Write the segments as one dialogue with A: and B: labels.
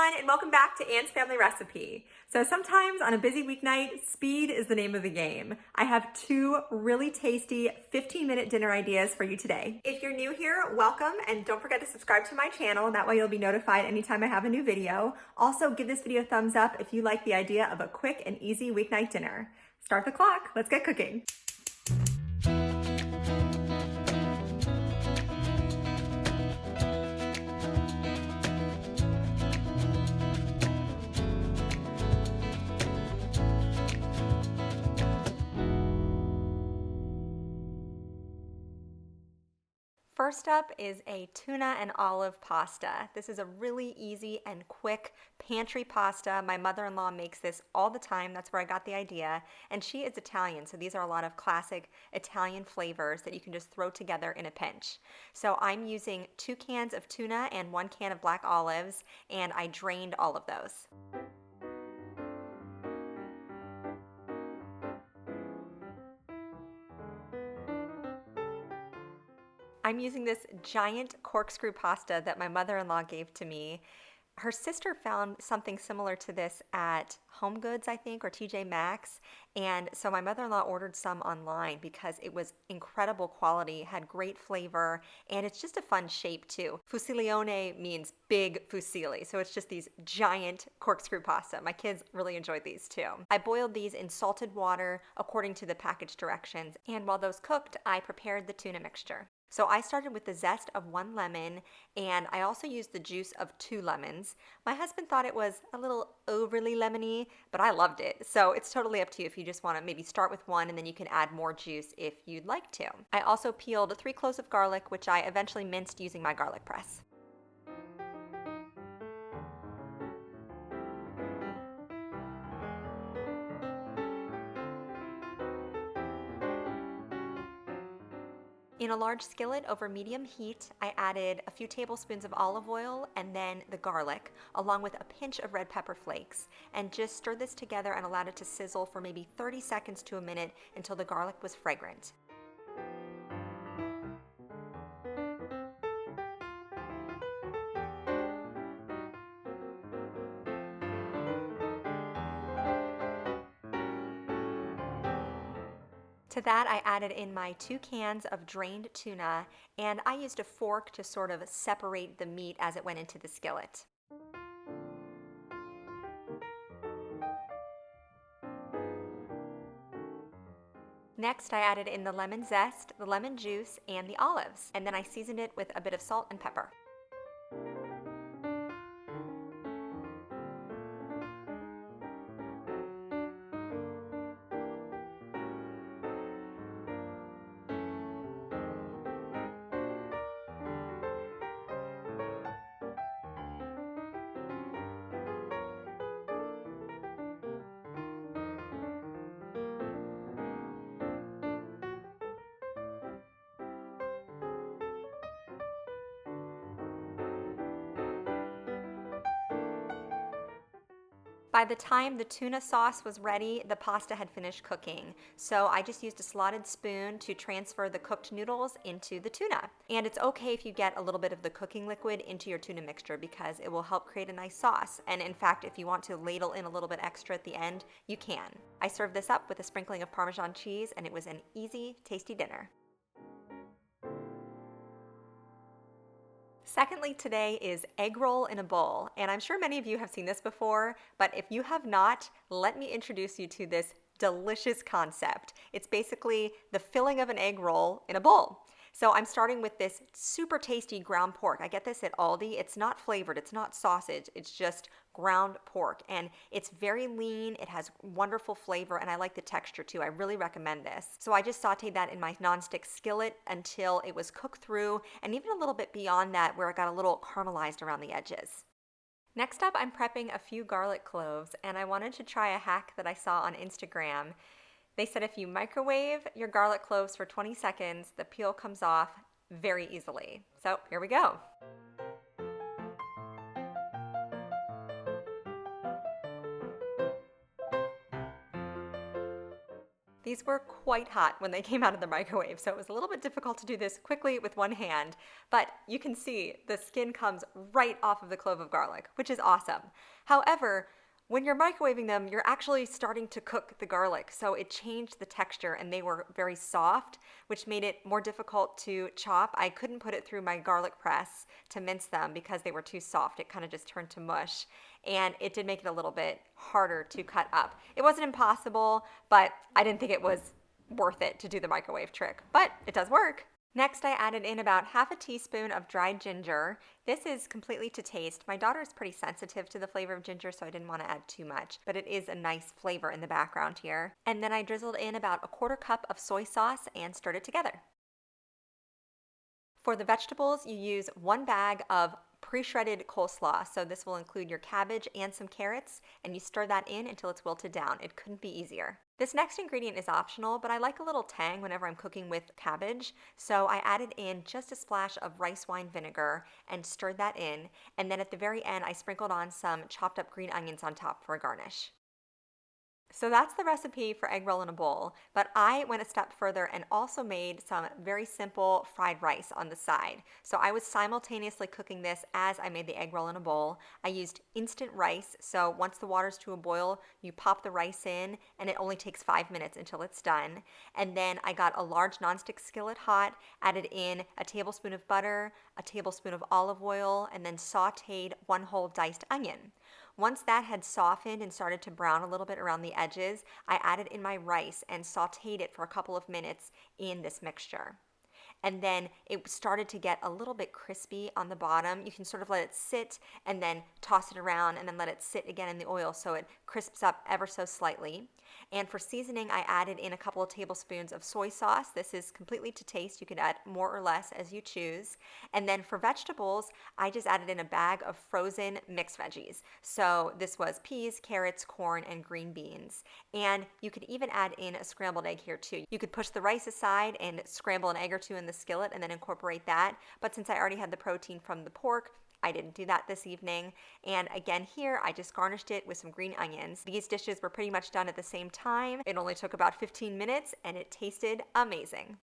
A: everyone, and welcome back to Anne's Family Recipe. So sometimes on a busy weeknight, speed is the name of the game. I have two really tasty 15-minute dinner ideas for you today. If you're new here, welcome, and don't forget to subscribe to my channel. That way you'll be notified anytime I have a new video. Also, give this video a thumbs up if you like the idea of a quick and easy weeknight dinner. Start the clock, let's get cooking. First up is a tuna and olive pasta. This is a really easy and quick pantry pasta. My mother-in-law makes this all the time. That's where I got the idea. And she is Italian, so these are a lot of classic Italian flavors that you can just throw together in a pinch. So I'm using 2 cans of tuna and 1 can of black olives, and I drained all of those. I'm using this giant corkscrew pasta that my mother-in-law gave to me. Her sister found something similar to this at Home Goods, I think, or TJ Maxx, and so my mother-in-law ordered some online because it was incredible quality, had great flavor, and it's just a fun shape too. Fusiglione means big fusilli, so it's just these giant corkscrew pasta. My kids really enjoyed these too. I boiled these in salted water according to the package directions, and while those cooked, I prepared the tuna mixture. So I started with the zest of 1 lemon, and I also used the juice of 2 lemons. My husband thought it was a little overly lemony, but I loved it. So it's totally up to you if you just want to maybe start with 1 and then you can add more juice if you'd like to. I also peeled 3 cloves of garlic, which I eventually minced using my garlic press. In a large skillet over medium heat, I added a few tablespoons of olive oil and then the garlic, along with a pinch of red pepper flakes, and just stirred this together and allowed it to sizzle for maybe 30 seconds to a minute until the garlic was fragrant. To that, I added in my 2 cans of drained tuna, and I used a fork to sort of separate the meat as it went into the skillet. Next, I added in the lemon zest, the lemon juice, and the olives, and then I seasoned it with a bit of salt and pepper. By the time the tuna sauce was ready, the pasta had finished cooking. So I just used a slotted spoon to transfer the cooked noodles into the tuna. And it's okay if you get a little bit of the cooking liquid into your tuna mixture because it will help create a nice sauce. And in fact, if you want to ladle in a little bit extra at the end, you can. I served this up with a sprinkling of Parmesan cheese, and it was an easy, tasty dinner. Secondly, today is egg roll in a bowl, and I'm sure many of you have seen this before, but if you have not, let me introduce you to this delicious concept. It's basically the filling of an egg roll in a bowl. So I'm starting with this super tasty ground pork. I get this at Aldi. It's not flavored, it's not sausage, it's just ground pork, and it's very lean, it has wonderful flavor, and I like the texture too. I really recommend this. So I just sauteed that in my nonstick skillet until it was cooked through, and even a little bit beyond that where it got a little caramelized around the edges. Next up, I'm prepping a few garlic cloves, and I wanted to try a hack that I saw on Instagram. They said if you microwave your garlic cloves for 20 seconds, the peel comes off very easily. So here we go. These were quite hot when they came out of the microwave, so it was a little bit difficult to do this quickly with one hand, but you can see the skin comes right off of the clove of garlic, which is awesome. However, when you're microwaving them, you're actually starting to cook the garlic, so it changed the texture and they were very soft, which made it more difficult to chop. I couldn't put it through my garlic press to mince them because they were too soft. It kind of just turned to mush, and it did make it a little bit harder to cut up. It wasn't impossible, but I didn't think it was worth it to do the microwave trick, but it does work. Next, I added in about half a teaspoon of dried ginger. This is completely to taste. My daughter is pretty sensitive to the flavor of ginger, so I didn't want to add too much, but it is a nice flavor in the background here. And then I drizzled in about a quarter cup of soy sauce and stirred it together. For the vegetables, you use 1 bag of pre-shredded coleslaw. So this will include your cabbage and some carrots, and you stir that in until it's wilted down. It couldn't be easier. This next ingredient is optional, but I like a little tang whenever I'm cooking with cabbage. So I added in just a splash of rice wine vinegar and stirred that in. And then at the very end, I sprinkled on some chopped up green onions on top for a garnish. So that's the recipe for egg roll in a bowl, but I went a step further and also made some very simple fried rice on the side. So I was simultaneously cooking this as I made the egg roll in a bowl. I used instant rice, so once the water's to a boil, you pop the rice in and it only takes 5 minutes until it's done. And then I got a large nonstick skillet hot, added in a tablespoon of butter, a tablespoon of olive oil, and then sauteed 1 whole diced onion. Once that had softened and started to brown a little bit around the edges, I added in my rice and sauteed it for a couple of minutes in this mixture. And then it started to get a little bit crispy on the bottom. You can sort of let it sit and then toss it around and then let it sit again in the oil so it crisps up ever so slightly. And for seasoning, I added in a couple of tablespoons of soy sauce. This is completely to taste. You can add more or less as you choose. And then for vegetables, I just added in a bag of frozen mixed veggies. So this was peas, carrots, corn, and green beans. And you could even add in a scrambled egg here too. You could push the rice aside and scramble an egg or two in the skillet and then incorporate that. But since I already had the protein from the pork, I didn't do that this evening. And again here, I just garnished it with some green onions. These dishes were pretty much done at the same time. It only took about 15 minutes and it tasted amazing.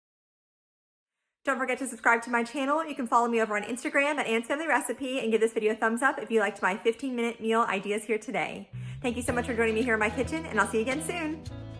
A: Don't forget to subscribe to my channel. You can follow me over on Instagram at Ann's Family Recipe and give this video a thumbs up if you liked my 15-minute meal ideas here today. Thank you so much for joining me here in my kitchen, and I'll see you again soon.